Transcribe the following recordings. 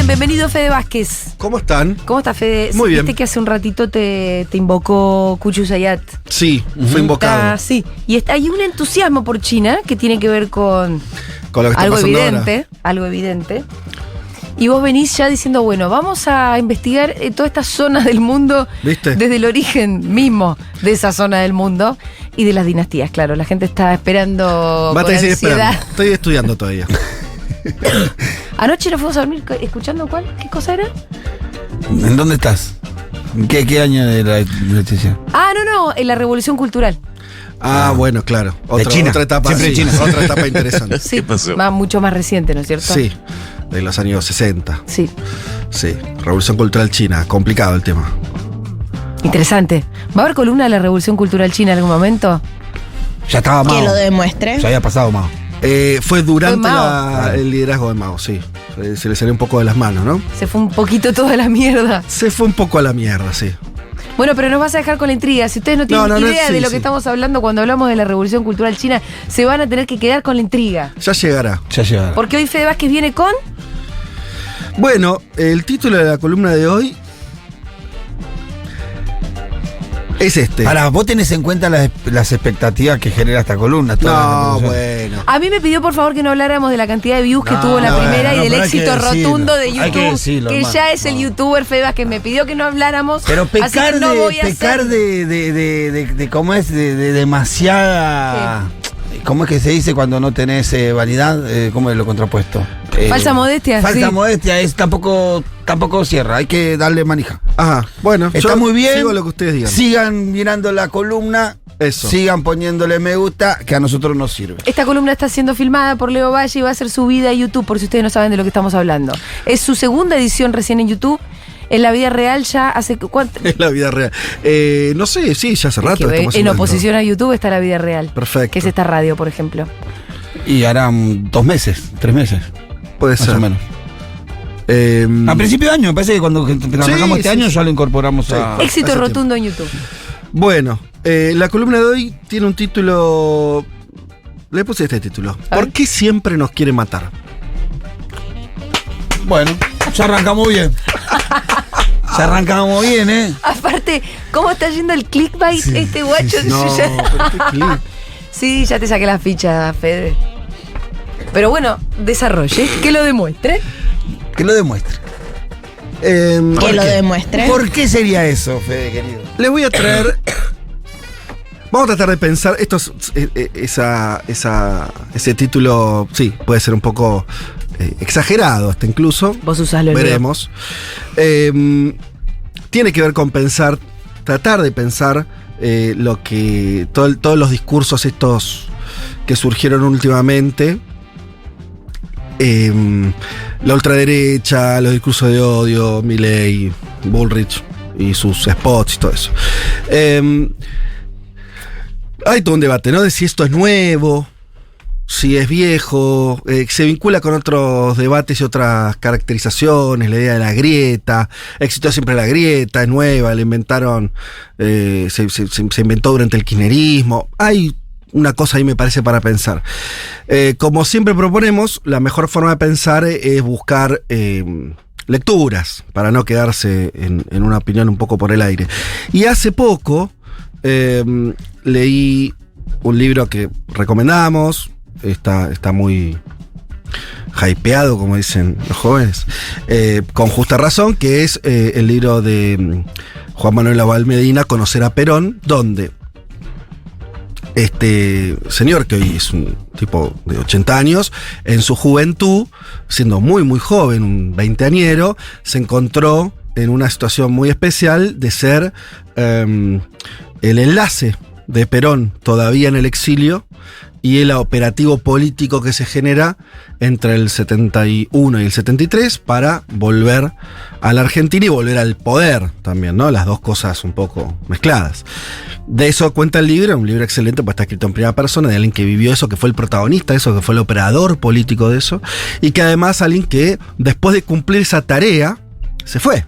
bienvenido Fede Vázquez. ¿Cómo están? ¿Cómo estás, Fede? Muy bien. Viste que hace un ratito te invocó Kuchu Sayat. Sí, fue invocado. Sí, y hay un entusiasmo por China que tiene que ver con Con lo que está algo pasando evidente, algo evidente. Y vos venís ya diciendo, bueno, vamos a investigar toda esta zona del mundo. ¿Viste? Desde el origen mismo de esa zona del mundo y de las dinastías, claro. La gente está esperando Va a con seguir ansiedad. esperando. Estoy estudiando todavía. Anoche nos fuimos a dormir escuchando ¿cuál? ¿Qué cosa era? ¿En dónde estás? ¿Qué año de la noticia? Ah, no, en la Revolución Cultural. Bueno, claro. China. Otra etapa. Siempre Sí, China. otra etapa interesante. Sí, mucho más reciente, ¿no es cierto? Sí, de los años 60. Sí, Sí, Revolución Cultural China. Complicado el tema. interesante. ¿Va a haber columna de la Revolución Cultural China en algún momento? Ya estaba Mao. Que lo demuestre. Ya había pasado Mao. Fue durante Fue Mao. el liderazgo de Mao, sí. Se le salió un poco de las manos, ¿no? Se fue un poquito toda la mierda. Se fue un poco a la mierda, sí. Bueno, pero nos vas a dejar con la intriga. Si ustedes no tienen idea sí, de lo sí. que estamos hablando cuando hablamos de la Revolución Cultural China, se van a tener que quedar con la intriga. Ya llegará. Ya llegará. Porque hoy Fede Vázquez viene con... Bueno, el título de la columna de hoy es este. Ahora, vos tenés en cuenta las expectativas que genera esta columna. toda la No, revolución. bueno. A mí me pidió por favor que no habláramos de la cantidad de views que No, tuvo la no, primera no, y del pero hay éxito que decirlo. rotundo de Hay que YouTube, decirlo, que hermano. ya es el No. youtuber Fede Vázquez. Me pidió que no habláramos. Pero así que pecar no voy a pecar hacer- de cómo es, de demasiada. ¿Cómo es que se dice cuando no tenés vanidad? ¿Cómo es lo contrapuesto? Falsa modestia, Falsa sí. modestia es tampoco cierra, hay que darle manija. Ajá, bueno. Está yo muy bien. Sigo lo que ustedes digan. Sigan mirando la columna. Eso. Sigan poniéndole me gusta, que a nosotros nos sirve. Esta columna está siendo filmada por Leo Valle y va a ser subida a YouTube, por si ustedes no saben de lo que estamos hablando. Es su segunda edición recién en YouTube. En la vida real ya hace... ¿cuánto? Es la vida real. No sé, sí, ya hace rato. Que estamos en hablando. oposición a YouTube está la vida real. Perfecto. Que es esta radio, por ejemplo. Y harán 2 meses, 3 meses, Puede más ser. o menos. A principio de año, me parece que cuando arrancamos este sí, año sí. ya lo incorporamos Sí. a... Éxito hace rotundo en YouTube. Bueno, la columna de hoy tiene un título. Le puse este título. A ¿Por ver. qué siempre nos quiere matar? Bueno, ya arrancamos bien. Ya arrancamos bien, ¿eh? Aparte, ¿cómo está yendo el clickbait este guacho? No, Ya- pero qué clip. Sí, ya te saqué la ficha, Fede. Pero bueno, desarrolle, que lo demuestre. Que lo demuestre. Que ¿Por lo qué? demuestre. ¿Por qué sería eso, Fede, querido? Les voy a traer. Vamos a tratar de pensar. Esto ese título, sí, puede ser un poco exagerado, hasta incluso. Vos usalo, Leo. Veremos. Tiene que ver con pensar, tratar de pensar lo que. Todos los discursos estos que surgieron últimamente. La ultraderecha, los discursos de odio, Milei, Bullrich y sus spots y todo eso. Hay todo un debate, ¿no? De si esto es nuevo, si es viejo, se vincula con otros debates y otras caracterizaciones, la idea de la grieta, existió siempre la grieta, es nueva, la inventaron, se inventó durante el kirchnerismo. Hay una cosa ahí me parece para pensar. Como siempre proponemos, la mejor forma de pensar es buscar lecturas, para no quedarse en una opinión un poco por el aire. Y hace poco leí un libro que recomendamos, está muy hypeado, como dicen los jóvenes, con justa razón, que es el libro de Juan Manuel Abal Medina, Conocer a Perón, donde este señor, que hoy es un tipo de 80 años, en su juventud, siendo muy muy joven, un veinteañero, se encontró en una situación muy especial de ser el enlace de Perón todavía en el exilio y el operativo político que se genera entre el 71 y el 73 para volver a la Argentina y volver al poder también, ¿no? Las dos cosas un poco mezcladas. De eso cuenta el libro, un libro excelente, pues está escrito en primera persona, de alguien que vivió eso, que fue el protagonista de eso, que fue el operador político de eso, y que además alguien que después de cumplir esa tarea, se fue.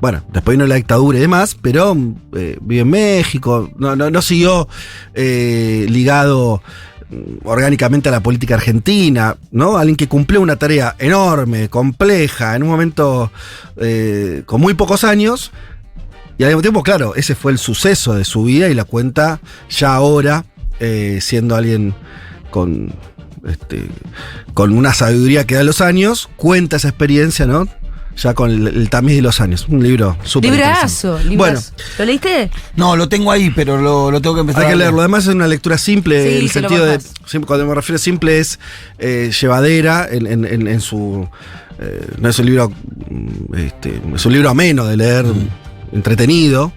Bueno, después vino la dictadura y demás, pero vive en México, no siguió ligado orgánicamente a la política argentina, ¿no? Alguien que cumplió una tarea enorme, compleja, en un momento con muy pocos años, y al mismo tiempo, claro, ese fue el suceso de su vida y la cuenta ya ahora, siendo alguien con una sabiduría que da los años, cuenta esa experiencia, ¿no? Ya con el tamiz de los años. Un libro súper Librazo. Bueno, ¿Lo leíste? No, lo tengo ahí, pero lo tengo que empezar hay que a leer. leerlo. Además es una lectura simple, Sí, en el te lo sentido de, bajás. cuando me refiero a simple es llevadera en su... no es un libro, es un libro ameno de leer, entretenido.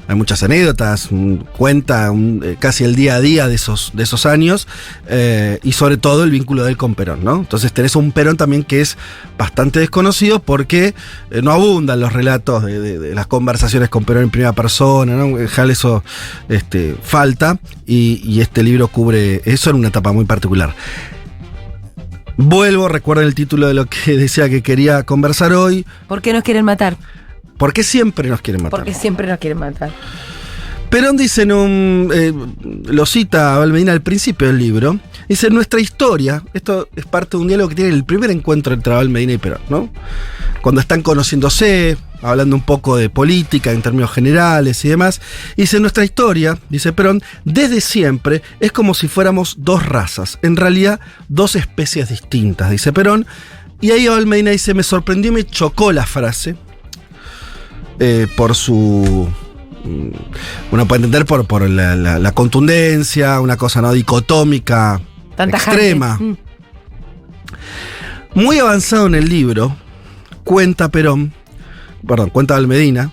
Hay muchas anécdotas, cuenta casi el día a día de esos años, y sobre todo el vínculo de él con Perón, ¿no? Entonces tenés un Perón también que es bastante desconocido porque no abundan los relatos de las conversaciones con Perón en primera persona, ¿no? En general eso falta, y este libro cubre eso en una etapa muy particular. Recuerden el título de lo que decía que quería conversar hoy. ¿Por qué nos quieren matar? ¿Por qué siempre nos quieren matar? Porque siempre nos quieren matar. Perón dice lo cita a Valmedina al principio del libro, dice: nuestra historia, esto es parte de un diálogo que tiene el primer encuentro entre Valmedina y Perón, ¿no? Cuando están conociéndose, hablando un poco de política en términos generales y demás, dice: nuestra historia, dice Perón, desde siempre es como si fuéramos dos razas, en realidad dos especies distintas, dice Perón, y ahí Valmedina dice: me sorprendió y me chocó la frase, por su... Uno puede entender por la contundencia, una cosa no dicotómica, Tan tajante. extrema. Muy avanzado en el libro, cuenta Valmedina,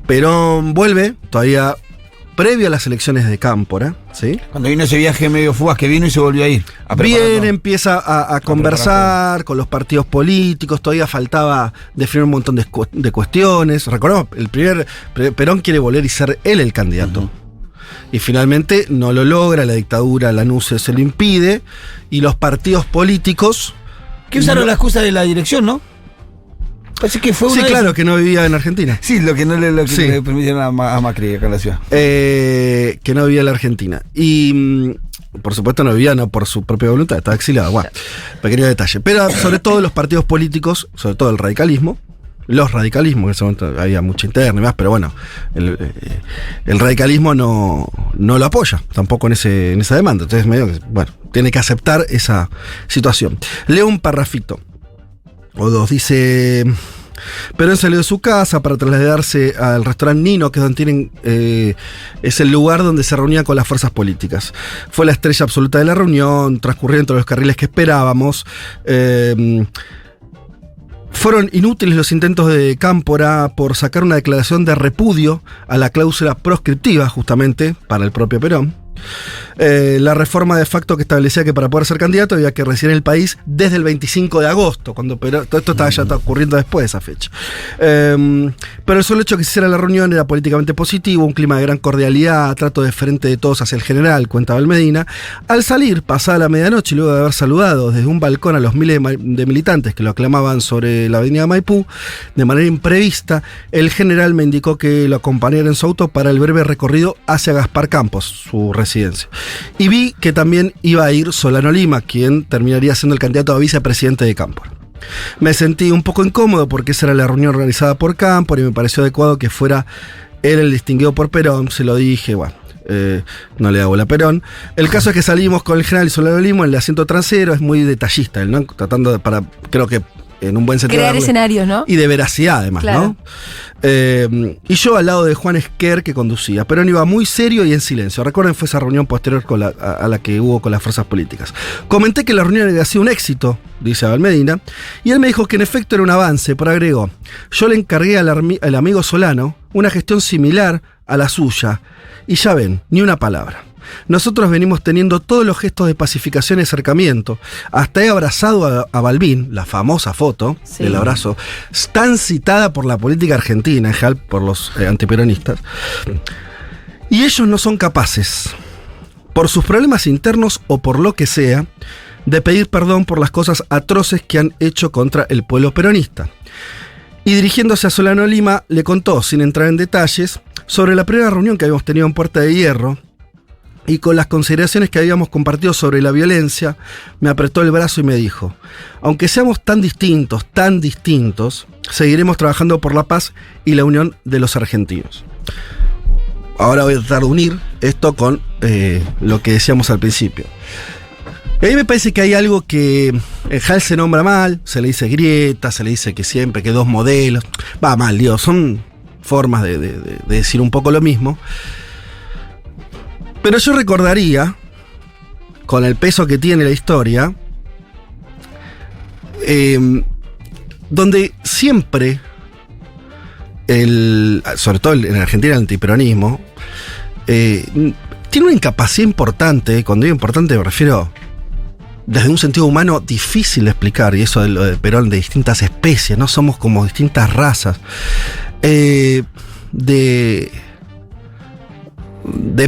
Perón vuelve, todavía previo a las elecciones de Cámpora, ¿sí? Cuando vino ese viaje medio fugaz que vino y se volvió a ir. Bien, empieza a conversar con los partidos políticos, todavía faltaba definir un montón de cuestiones. Recordemos, Perón quiere volver y ser él el candidato. Uh-huh. Y finalmente no lo logra, la dictadura, la NUCE se lo impide, y los partidos políticos... Que usaron la excusa de la dirección, ¿no? Parece que fue Sí, una claro, que no vivía en Argentina. Sí, lo que Sí. le permitieron a Macri acá en la ciudad. Que no vivía en la Argentina. Y por supuesto no vivía no por su propia voluntad, estaba exiliado. Bueno, pequeño detalle. Pero sobre todo los partidos políticos, sobre todo el radicalismo, los radicalismos, en ese momento había mucha interna y más, pero bueno, el radicalismo no lo apoya tampoco en esa demanda. Entonces, medio que, bueno, tiene que aceptar esa situación. Leo un parrafito o dos. Dice: Perón salió de su casa para trasladarse al restaurante Nino, que es donde tienen, es el lugar donde se reunía con las fuerzas políticas. Fue la estrella absoluta de la reunión, transcurrió entre los carriles que esperábamos. Fueron inútiles los intentos de Cámpora por sacar una declaración de repudio a la cláusula proscriptiva, justamente, para el propio Perón. La reforma de facto que establecía que para poder ser candidato había que residir en el país desde el 25 de agosto, cuando Perón, todo esto ya está ocurriendo después de esa fecha. Pero el solo hecho de que se hiciera la reunión era políticamente positivo, un clima de gran cordialidad, trato de frente de todos hacia el general, cuenta Valmedina. Al salir, pasada la medianoche, y luego de haber saludado desde un balcón a los miles de militantes que lo aclamaban sobre la avenida Maipú, de manera imprevista, el general me indicó que lo acompañara en su auto para el breve recorrido hacia Gaspar Campos, su residencia. Y vi que también iba a ir Solano Lima, quien terminaría siendo el candidato a vicepresidente de Cámpora. Me sentí un poco incómodo porque esa era la reunión organizada por Cámpora y me pareció adecuado que fuera él el distinguido por Perón. Se lo dije, bueno, no le da bola a Perón. El caso es que salimos con el general Solano Lima en el asiento trasero, es muy detallista, ¿no? Tratando de, creo que en un buen sentido. Crear escenarios, ¿no? Y de veracidad, además, claro, ¿no? Y yo al lado de Juan Esquer, que conducía. Perón iba muy serio y en silencio. Recuerden, fue esa reunión posterior a la que hubo con las fuerzas políticas. Comenté que la reunión había sido un éxito, dice Valmedina, y él me dijo que en efecto era un avance, pero agregó: yo le encargué al amigo Solano una gestión similar a la suya, y ya ven, ni una palabra. Nosotros venimos teniendo todos los gestos de pacificación y acercamiento. Hasta he abrazado a Balbín, la famosa foto del abrazo, tan citada por la política argentina, en general por los antiperonistas. Y ellos no son capaces, por sus problemas internos o por lo que sea, de pedir perdón por las cosas atroces que han hecho contra el pueblo peronista. Y dirigiéndose a Solano Lima, le contó, sin entrar en detalles, sobre la primera reunión que habíamos tenido en Puerta de Hierro, y con las consideraciones que habíamos compartido sobre la violencia, me apretó el brazo y me dijo: aunque seamos tan distintos, seguiremos trabajando por la paz y la unión de los argentinos. Ahora voy a tratar de unir esto con lo que decíamos al principio. Y a mí me parece que hay algo que en Hall se nombra mal, se le dice grieta, se le dice que siempre, que dos modelos. Va mal, digo, son formas de decir un poco lo mismo. Pero yo recordaría, con el peso que tiene la historia, donde siempre, sobre todo en Argentina, el antiperonismo, tiene una incapacidad importante. Cuando digo importante me refiero desde un sentido humano difícil de explicar, y eso de lo de Perón, de distintas especies, no somos como distintas razas, de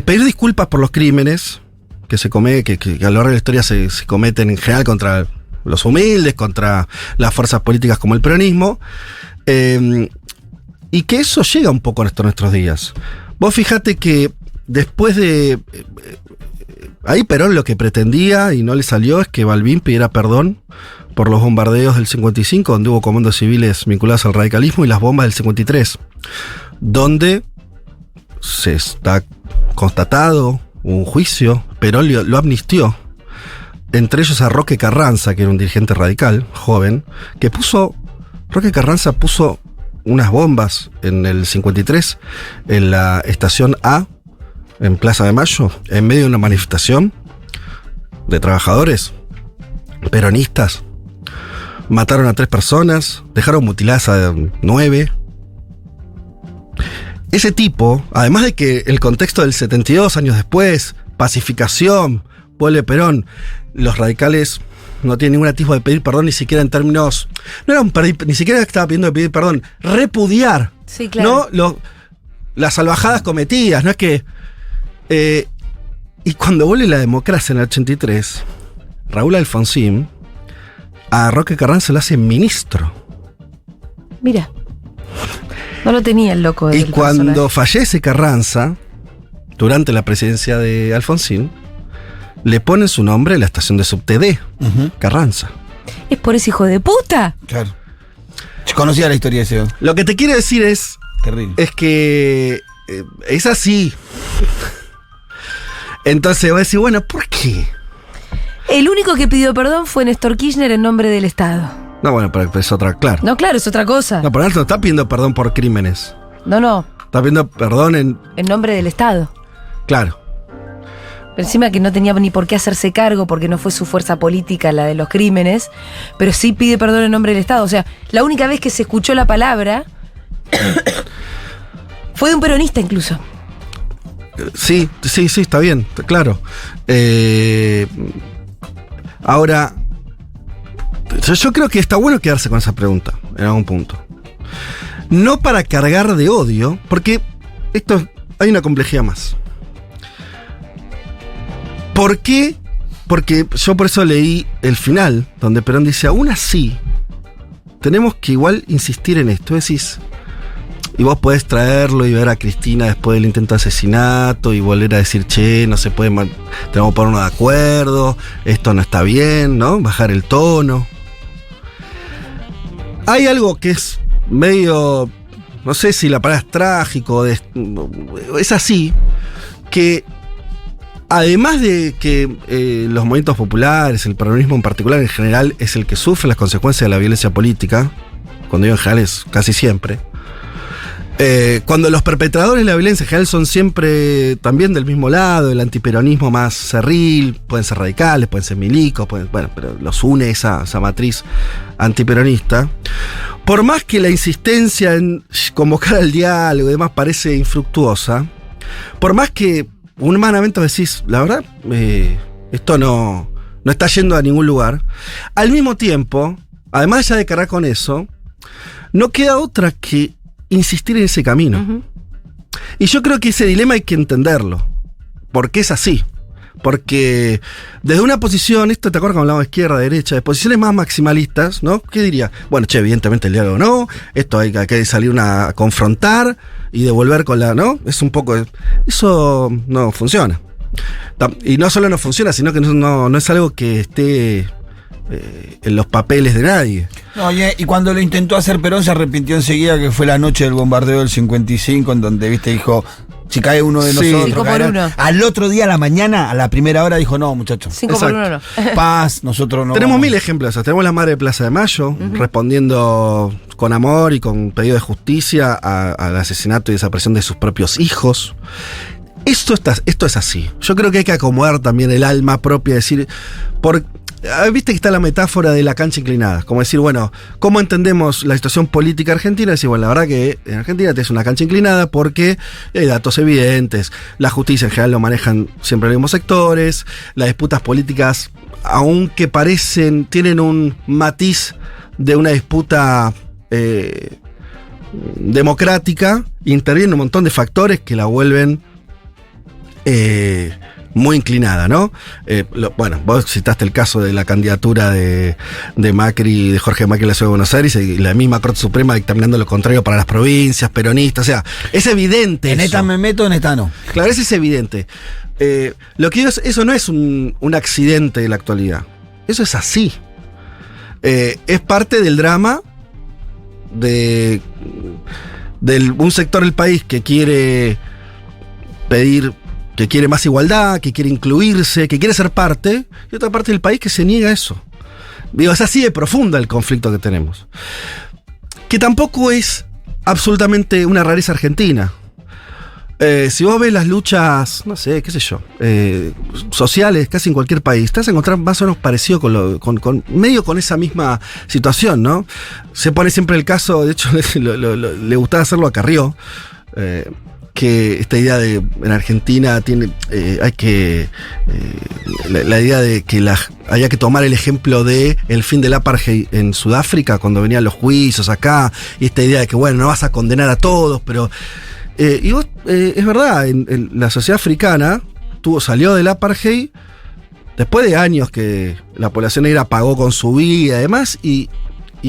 pedir disculpas por los crímenes que se cometen, que a lo largo de la historia se cometen en general contra los humildes, contra las fuerzas políticas como el peronismo, y que eso llega un poco a nuestros días. Vos fijate que después de... ahí Perón lo que pretendía y no le salió es que Balbín pidiera perdón por los bombardeos del 55, donde hubo comandos civiles vinculados al radicalismo, y las bombas del 53, donde se está constatado un juicio. Perón lo amnistió, entre ellos a Roque Carranza, que era un dirigente radical, joven, que Roque Carranza puso unas bombas en el 53 en la estación A, en Plaza de Mayo, en medio de una manifestación de trabajadores peronistas. Mataron a 3 personas, dejaron mutiladas a 9. Ese tipo, además de que el contexto del 72, años después, pacificación, vuelve Perón, los radicales no tienen ningún atisbo de pedir perdón, ni siquiera en términos... No era ni siquiera estaba pidiendo de pedir perdón, repudiar. Sí, claro. ¿No? Las salvajadas cometidas, no es que... y cuando vuelve la democracia en el 83, Raúl Alfonsín a Roque Carranza lo hace ministro. Mira, no lo tenía el loco. Y cuando fallece Carranza, durante la presidencia de Alfonsín, le ponen su nombre en la estación de subte D, Carranza. ¿Es por ese hijo de puta? Claro. Yo conocía la historia de ese. Lo que te quiero decir es... Terrible. Es que... es así. Entonces va a decir, bueno, ¿por qué? El único que pidió perdón fue Néstor Kirchner en nombre del Estado. No, bueno, pero es otra, claro. No, claro, es otra cosa. No, pero no está pidiendo perdón por crímenes. No. Está pidiendo perdón en nombre del Estado. Claro. Pero encima que no tenía ni por qué hacerse cargo porque no fue su fuerza política la de los crímenes, pero sí pide perdón en nombre del Estado. O sea, la única vez que se escuchó la palabra fue de un peronista incluso. Sí, está bien, claro. Ahora, yo creo que está bueno quedarse con esa pregunta en algún punto. No para cargar de odio, porque hay una complejidad más. ¿Por qué? Porque yo por eso leí el final, donde Perón dice, aún así, tenemos que igual insistir en esto. Decís, y vos podés traerlo y ver a Cristina después del intento de asesinato y volver a decir, che, no se puede, tenemos que ponernos de acuerdo, esto no está bien, ¿no? Bajar el tono. Hay algo que es medio, no sé si la palabra es trágico, es así, que además de que los movimientos populares, el peronismo en particular en general, es el que sufre las consecuencias de la violencia política, cuando digo en general es casi siempre, cuando los perpetradores de la violencia en general son siempre también del mismo lado, el antiperonismo más cerril, pueden ser radicales, pueden ser milicos, pero los une esa matriz antiperonista. Por más que la insistencia en convocar al diálogo y demás parece infructuosa, por más que humanamente decís, la verdad, esto no está yendo a ningún lugar, al mismo tiempo, además ya de cargar con eso, no queda otra que insistir en ese camino. Uh-huh. Y yo creo que ese dilema hay que entenderlo, porque es así. Porque desde una posición, esto te acuerdas cuando hablamos de izquierda, derecha, de posiciones más maximalistas, ¿no? ¿Qué diría? Bueno, evidentemente el diálogo no, esto hay que salir a confrontar y devolver con la, ¿no? Es un poco, eso no funciona. Y no solo no funciona, sino que no es algo que esté en los papeles de nadie. No, oye, y cuando lo intentó hacer Perón se arrepintió enseguida, que fue la noche del bombardeo del 55, en donde, viste, dijo, si cae uno de nosotros, 5 por 1. Al otro día a la mañana, a la primera hora, dijo, no, muchachos. 5 por 1 no. Paz, nosotros no. Tenemos vamos. 1000 ejemplos. Tenemos la madre de Plaza de Mayo respondiendo con amor y con pedido de justicia al asesinato y desaparición de sus propios hijos. Esto es así. Yo creo que hay que acomodar también el alma propia, decir, viste que está la metáfora de la cancha inclinada, como decir, bueno, ¿cómo entendemos la situación política argentina? Decir, bueno, la verdad que en Argentina tenés una cancha inclinada porque hay datos evidentes, la justicia en general lo manejan siempre los mismos sectores, las disputas políticas, aunque tienen un matiz de una disputa democrática, intervienen un montón de factores que la vuelven muy inclinada, ¿no? Bueno, vos citaste el caso de la candidatura de Macri, de Jorge Macri en la Ciudad de Buenos Aires, y la misma Corte Suprema dictaminando lo contrario para las provincias, peronistas, o sea, es evidente. En esta me meto, en esta no. Claro, eso es evidente. Lo que digo es, eso no es un accidente de la actualidad. Eso es así. Es parte del drama de un sector del país que quiere que quiere más igualdad, que quiere incluirse, que quiere ser parte, y otra parte del país que se niega a eso. Digo, es así de profunda el conflicto que tenemos. Que tampoco es absolutamente una rareza argentina. Si vos ves las luchas, no sé, qué sé yo, sociales casi en cualquier país, te vas a encontrar más o menos parecido medio con esa misma situación, ¿no? Se pone siempre el caso, de hecho le gustaba hacerlo a Carrió, que esta idea de en Argentina la idea de que haya que tomar el ejemplo de el fin del apartheid en Sudáfrica cuando venían los juicios acá, y esta idea de que bueno, no vas a condenar a todos, pero es verdad, en la sociedad africana salió del apartheid después de años que la población negra pagó con su vida y demás, y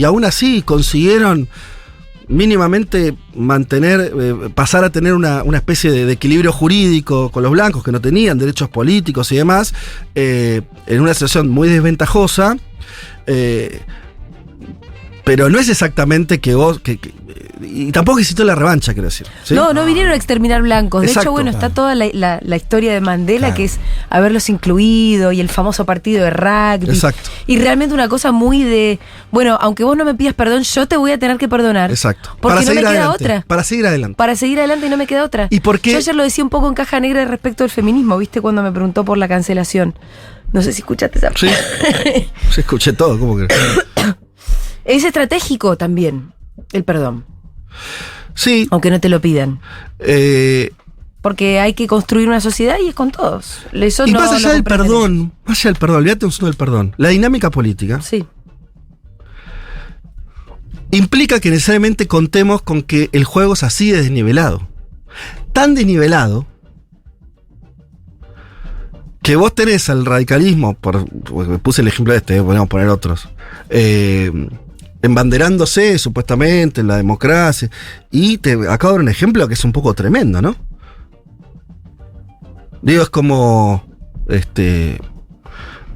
aún así consiguieron mínimamente pasar a tener una especie de equilibrio jurídico con los blancos que no tenían derechos políticos y demás, en una situación muy desventajosa, pero no es exactamente que vos... y tampoco existió la revancha, quiero decir, ¿sí? No vinieron a exterminar blancos. De Exacto, hecho, bueno, claro. está toda la historia de Mandela, Claro. que es haberlos incluido, y el famoso partido de rugby. Exacto. Y realmente una cosa muy de, bueno, aunque vos no me pidas perdón, yo te voy a tener que perdonar. Exacto. Porque no me queda adelante, otra. Para seguir adelante. Para seguir adelante y no me queda otra. ¿Y por qué? Yo ayer lo decía un poco en caja negra respecto al feminismo, ¿viste? Cuando me preguntó por la cancelación. No sé si escuchaste esa Sí. Sí, escuché todo, ¿cómo que? Es estratégico también el perdón, Sí. aunque no te lo pidan. Eh, Porque hay que construir una sociedad y es con todos. Eso y no más allá lo del comprenden perdón, olvídate un segundo del perdón. La dinámica política ellos. Sí. implica que necesariamente contemos con que el juego es así de desnivelado. Tan desnivelado que vos tenés al radicalismo, porque puse el ejemplo podríamos poner otros, embanderándose supuestamente en la democracia, y te acabo de dar un ejemplo que es un poco tremendo, ¿no? Digo, es como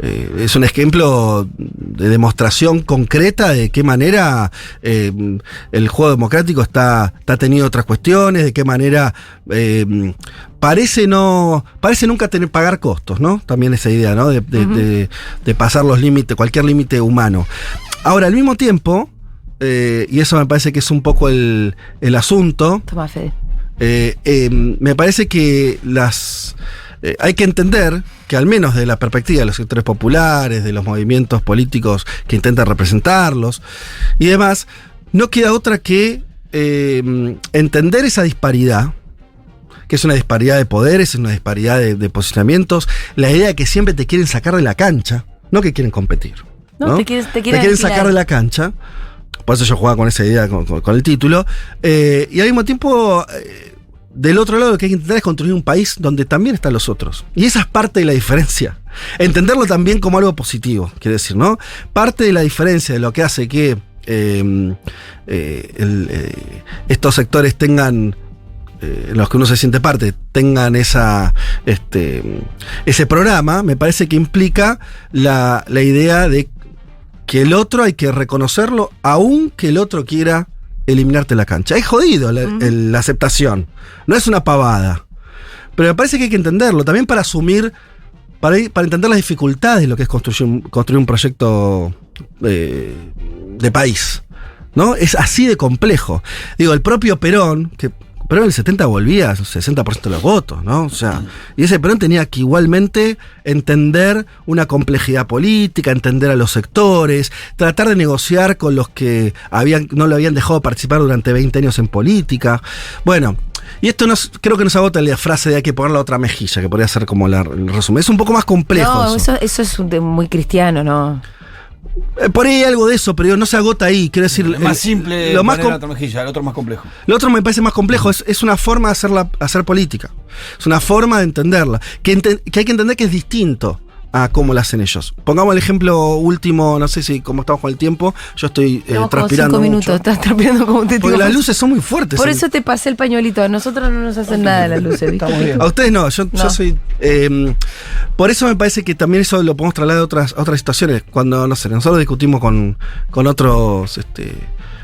es un ejemplo de demostración concreta de qué manera el juego democrático está teniendo otras cuestiones, de qué manera parece nunca pagar costos, ¿no? También esa idea, ¿no? De pasar los límites, cualquier límite humano. Ahora, al mismo tiempo, y eso me parece que es un poco el asunto, Toma, Fede. me parece que hay que entender que al menos de la perspectiva de los sectores populares, de los movimientos políticos que intentan representarlos y demás, no queda otra que entender esa disparidad, que es una disparidad de poderes, es una disparidad de posicionamientos, la idea de que siempre te quieren sacar de la cancha, no que quieren competir. No, te quieren sacar de la cancha. Por eso yo jugaba con esa idea, con el título. Y al mismo tiempo, del otro lado, lo que hay que intentar es construir un país donde también están los otros. Y esa es parte de la diferencia. Entenderlo también como algo positivo, quiere decir, ¿no? Parte de la diferencia de lo que hace que estos sectores tengan en los que uno se siente parte tengan ese programa, me parece que implica la idea de que el otro hay que reconocerlo, aun que el otro quiera eliminarte la cancha. Es jodido la aceptación, no es una pavada. Pero me parece que hay que entenderlo, también para asumir, para entender las dificultades de lo que es construir un proyecto de país, ¿no? Es así de complejo. Digo, el propio Perón, pero en el 70 volvía a 60% de los votos, ¿no? O sea, y ese Perón tenía que igualmente entender una complejidad política, entender a los sectores, tratar de negociar con los que no lo habían dejado participar durante 20 años en política. Bueno, y esto creo que nos agota la frase de hay que poner la otra mejilla, que podría ser como el resumen. Es un poco más complejo. No, eso es muy cristiano, ¿no? Por ahí hay algo de eso, pero digo, no se agota ahí. Quiero decir, más simple, lo más la otra mejilla, el otro más complejo. Lo otro me parece más complejo, es una forma de hacer política. Es una forma de entenderla. Que hay que entender que es distinto a cómo la hacen ellos. Pongamos el ejemplo último, no sé si como estamos con el tiempo, yo estoy transpirando 5 minutos, mucho. estás transpirando como un testigo. Porque las luces son muy fuertes. Por eso te pasé el pañuelito. A nosotros no nos hacen nada las luces, ¿viste? A ustedes no, yo soy... por eso me parece que también eso lo podemos trasladar a otras situaciones. Cuando, no sé, nosotros discutimos con otros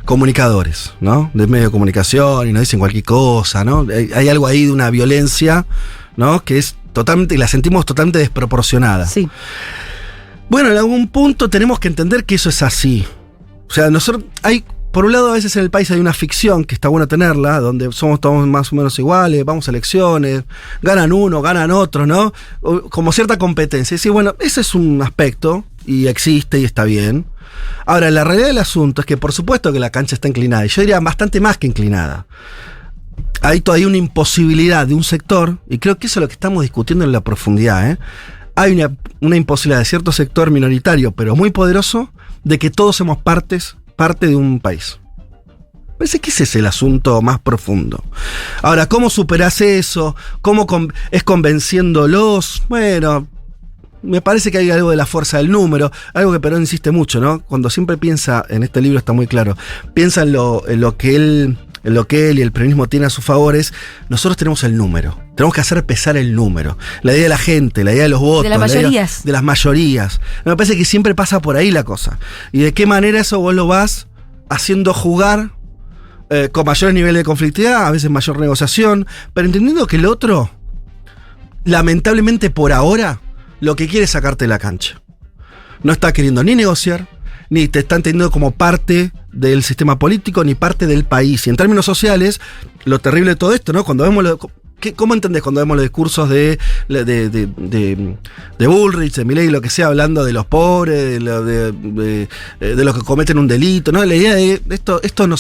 comunicadores, ¿no? De medio de comunicación y nos dicen cualquier cosa, ¿no? Hay algo ahí de una violencia, ¿no? Que es totalmente, y la sentimos totalmente desproporcionada. Sí. Bueno, en algún punto tenemos que entender que eso es así. O sea, nosotros por un lado, a veces en el país hay una ficción que está bueno tenerla, donde somos todos más o menos iguales, vamos a elecciones, ganan uno, ganan otro, ¿no? Como cierta competencia. Y decir, bueno, ese es un aspecto, y existe y está bien. Ahora, la realidad del asunto es que por supuesto que la cancha está inclinada, y yo diría bastante más que inclinada. Hay todavía una imposibilidad de un sector, y creo que eso es lo que estamos discutiendo en la profundidad, Hay una imposibilidad de cierto sector minoritario, pero muy poderoso, de que todos somos parte de un país. Parece que ese es el asunto más profundo. Ahora, ¿cómo superás eso? ¿Cómo es convenciéndolos? Bueno, me parece que hay algo de la fuerza del número, algo que Perón insiste mucho, ¿no? Cuando siempre piensa, en este libro está muy claro, piensa en lo que él y el peronismo tienen a sus favores. Nosotros tenemos el número. Tenemos que hacer pesar el número. La idea de la gente, la idea de los votos. De las mayorías. De las mayorías. Me parece que siempre pasa por ahí la cosa. Y de qué manera eso vos lo vas haciendo jugar con mayores niveles de conflictividad, a veces mayor negociación, pero entendiendo que el otro, lamentablemente por ahora, lo que quiere es sacarte de la cancha. No está queriendo ni negociar, ni te está entendiendo como parte del sistema político, ni parte del país. Y en términos sociales, lo terrible de todo esto, ¿no? Cuando vemos ¿cómo entendés cuando vemos los discursos de Bullrich, de Milei, lo que sea, hablando de los pobres, de los que cometen un delito, ¿no? La idea de esto no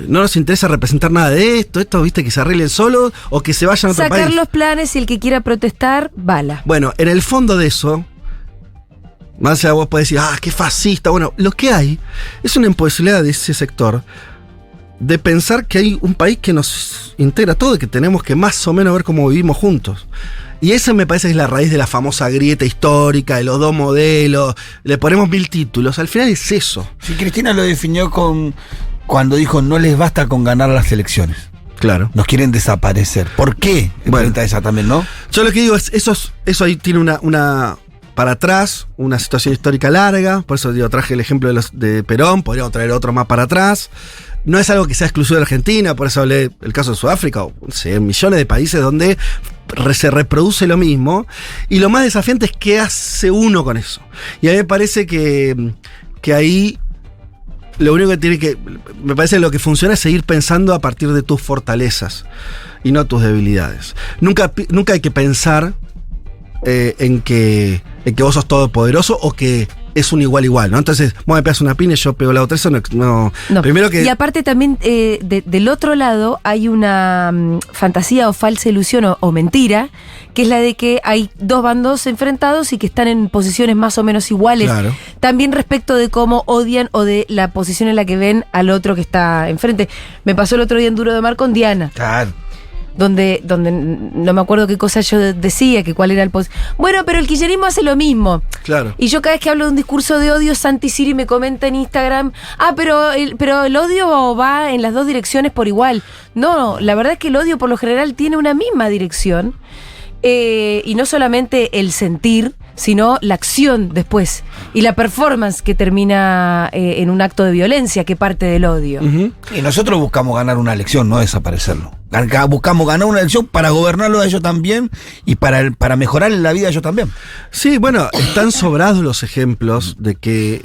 nos interesa representar nada de esto, viste, que se arreglen solos o que se vayan a otro país. Sacar los planes y el que quiera protestar, bala. Bueno, en el fondo de eso, más allá vos podés decir, qué fascista. Bueno, lo que hay es una imposibilidad de ese sector de pensar que hay un país que nos integra todo y que tenemos que más o menos ver cómo vivimos juntos. Y esa me parece que es la raíz de la famosa grieta histórica, de los dos modelos, le ponemos 1000 títulos, al final es eso. Sí, Cristina lo definió cuando dijo no les basta con ganar las elecciones. Claro. Nos quieren desaparecer. ¿Por qué? Bueno, esa también, ¿no? Yo lo que digo es, eso ahí tiene una para atrás, una situación histórica larga, por eso traje el ejemplo de Perón, podríamos traer otro más para atrás. No es algo que sea exclusivo de Argentina, por eso hablé del caso de Sudáfrica, o millones de países donde se reproduce lo mismo, y lo más desafiante es qué hace uno con eso. Y a mí me parece que ahí lo único me parece que lo que funciona es seguir pensando a partir de tus fortalezas y no tus debilidades. Nunca hay que pensar en que vos sos todopoderoso o que es un igual, ¿no? Entonces, vos me pegas una pina y yo pego la otra, eso no. Primero que... Y aparte también, del otro lado, hay una fantasía o falsa ilusión o mentira, que es la de que hay dos bandos enfrentados y que están en posiciones más o menos iguales. Claro. También respecto de cómo odian o de la posición en la que ven al otro que está enfrente. Me pasó el otro día en Duro de Mar con Diana. Claro. donde no me acuerdo qué cosa yo decía, que cuál era el post. Bueno, pero el kirchnerismo hace lo mismo. Claro. Y yo cada vez que hablo de un discurso de odio, Santi Siri me comenta en Instagram, pero el odio va en las dos direcciones por igual. No, la verdad es que el odio por lo general tiene una misma dirección. Y no solamente el sentir, sino la acción después. Y la performance que termina en un acto de violencia que parte del odio. Ujú. Y nosotros buscamos ganar una elección, no desaparecerlo. Buscamos ganar una elección para gobernarlo a ellos también y para mejorar la vida de ellos también. Sí, bueno, están sobrados los ejemplos de que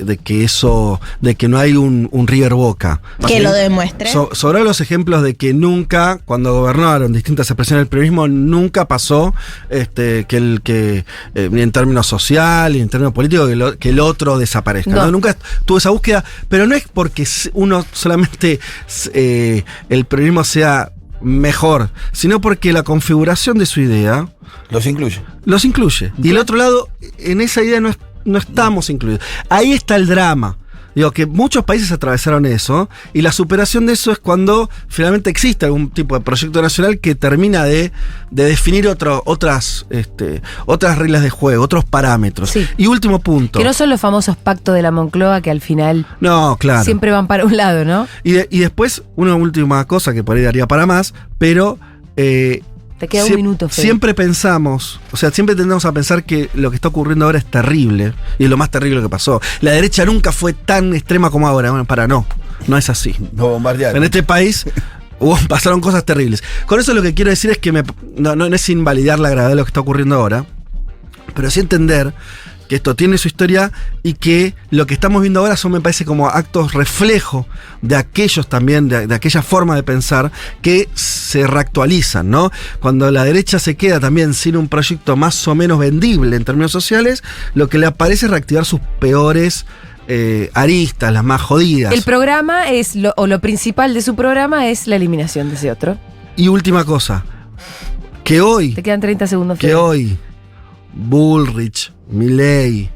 no hay un River Boca. Que ¿Sí? lo demuestre. Sobrados los ejemplos de que nunca, cuando gobernaron distintas expresiones del peronismo, nunca pasó ni en términos sociales, ni en términos políticos, que el otro desaparezca. No. ¿No? Nunca tuvo esa búsqueda, pero no es porque uno solamente el peronismo sea mejor, sino porque la configuración de su idea Los incluye. los incluye. Y el otro lado, en esa idea no estamos incluidos. Ahí está el drama. Digo, que muchos países atravesaron eso, y la superación de eso es cuando finalmente existe algún tipo de proyecto nacional que termina de definir otras reglas de juego, otros parámetros. Sí. Y último punto. Que no son los famosos pactos de la Moncloa que al final No, claro. siempre van para un lado, ¿no? Y después, una última cosa que por ahí daría para más, pero Te queda un minuto, Fede. siempre pensamos, o sea, siempre tendemos a pensar que lo que está ocurriendo ahora es terrible, y es lo más terrible que pasó. La derecha nunca fue tan extrema como ahora. Bueno, no es así. Nos bombardearon. En este país pasaron cosas terribles. Con eso lo que quiero decir es que no es invalidar la gravedad de lo que está ocurriendo ahora, pero sí entender que esto tiene su historia y que lo que estamos viendo ahora son, me parece, como actos reflejo de aquellos también, de aquella forma de pensar que se reactualizan, ¿no? Cuando la derecha se queda también sin un proyecto más o menos vendible en términos sociales, lo que le aparece es reactivar sus peores aristas, las más jodidas. El programa lo principal de su programa es la eliminación de ese otro. Y última cosa, que hoy, Te quedan 30 segundos, Fede. Bullrich, Milei,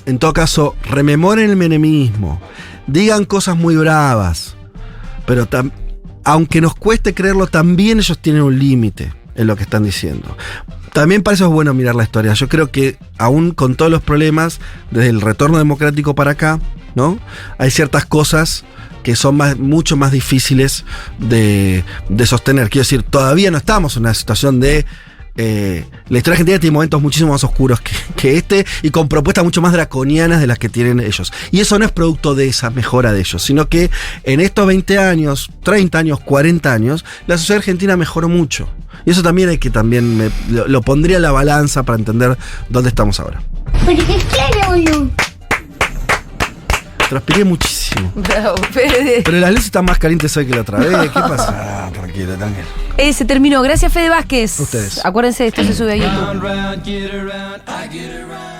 en todo caso, rememoren el menemismo, digan cosas muy bravas, pero aunque nos cueste creerlo, también ellos tienen un límite en lo que están diciendo. También para eso es bueno mirar la historia. Yo creo que aún con todos los problemas, desde el retorno democrático para acá, ¿no? Hay ciertas cosas que son mucho más difíciles de sostener. Quiero decir, todavía no estamos en una situación de... la historia argentina tiene momentos muchísimo más oscuros que este, y con propuestas mucho más draconianas de las que tienen ellos. Y eso no es producto de esa mejora de ellos, sino que en estos 20 años, 30 años, 40 años, la sociedad argentina mejoró mucho. Y eso también hay que lo pondría en la balanza para entender dónde estamos ahora. Transpiré muchísimo. Bravo, Fede. Pero las luces están más calientes hoy que la otra vez. ¿Qué pasa? Tranquilo. Se terminó. Gracias, Fede Vázquez. Ustedes. Acuérdense, esto se sube a YouTube. Round, round, get around, I get around.